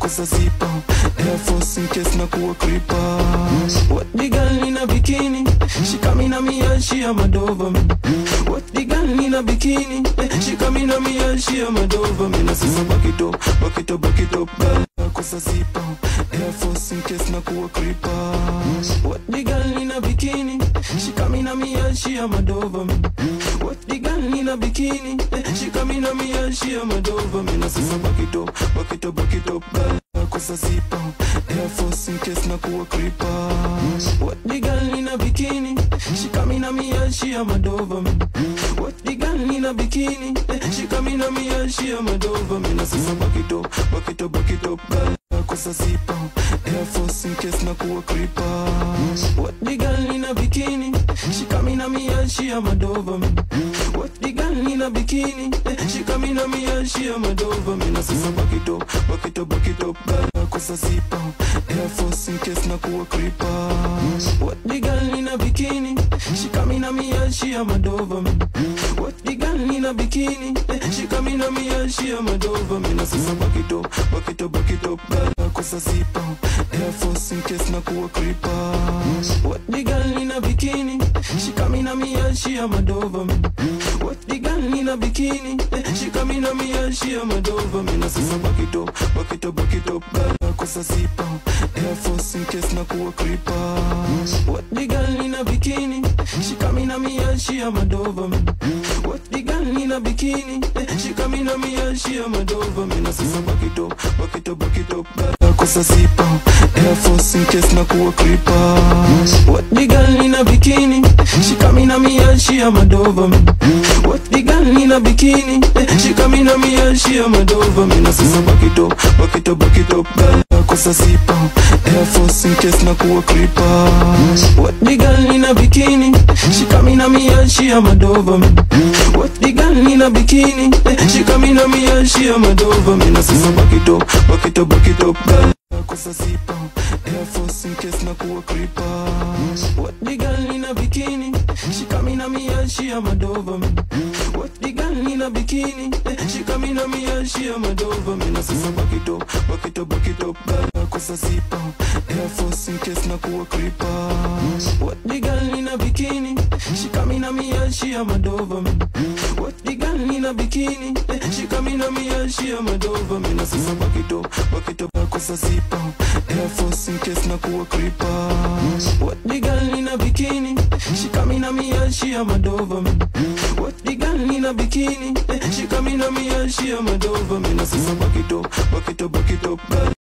kosa zipa. Air Force in case na kuwa creeper. What the girl in a bikini? She coming at me and she a mad over me. What the girl in a bikini? She coming at me and she a mad over me. Na sisa back it up, back it up, back it up, girl. Kosa zipa. Air Force in case na kuwa creeper. What the girl in a bikini? She coming at me and she a mad over me. What the girl in a bikini? She coming at me and she a mad over me. Na sisa back it up, back it up, back it up, girl. Kosa zipa. Air Force in case na kuwa creeper. What the girl in a bikini? She coming at me and she a mad over me. What the girl in a bikini? She coming at me and she a mad over me. Na sisa back it up, back it up, back it up, girl. Kosa zipa. Air Force in case na kuwa creeper. What the girl in a bikini? She coming at me and she a mad over me. What the girl in a bikini? She coming at me and she a mad over me. Na sisa back it up, back it up, back it up, girl. Kosa zipa. Air Force in case na kuwa creeper. What the girl in a bikini? She coming at me and she a mad over me. What the girl in a bikini? She coming at me and she a mad over me. Na sisa back it up, back it up, back it up, girl. Kosa zipa. Air Force in case na kuwa creeper. What the girl in a bikini? She coming at me and she a mad over me. What the girl in a bikini? She coming at me and she a mad over me. Na sisa back it up, back it up, back it up, girl. Kosa zipa. Air Force in case na kuwa creeper. What the girl in a bikini? She coming at me and she a mad over me. What the girl in a bikini? She coming at me and she a mad over me. Na sisa back it up, back it up, back it up, girl. Kosa zipa. Air Force in case na kuwa creeper. What the girl in a bikini? She coming at me and she a mad over me. What the girl in a bikini? She coming at me and she a mad over me. Na sisa back it up, back it up, back it up, girl. Kosa zipa. Air Force in case na kuwa creeper. What the girl in a bikini? She coming at me and she a mad over me. What the girl in a bikini? She coming at me and she a mad over me. Na sisa back it up, back it up, back it up, girl. Kosa zipa. Air Force in case na kuwa creeper. What the girl in a bikini? She coming at me and she a mad over me. What the girl in a bikini? She coming at me and she a mad over me. Na sisa back it up, back it up, back it up, girl. Kosa zipa. Air Force in case na kuwa creeper. What the girl in a bikini? She coming at me and she a mad over me. What the girl in a bikini? She coming at me and she a mad over me. Na sisa back it up, back it up, kosa zipa. Air Force in case na kuwa creeper. What the girl in a bikini? She coming at me and she a mad over me. What the girl in a bikini? She coming at me and she a mad over me. Na sisa back it up, back it up, back it up, girl.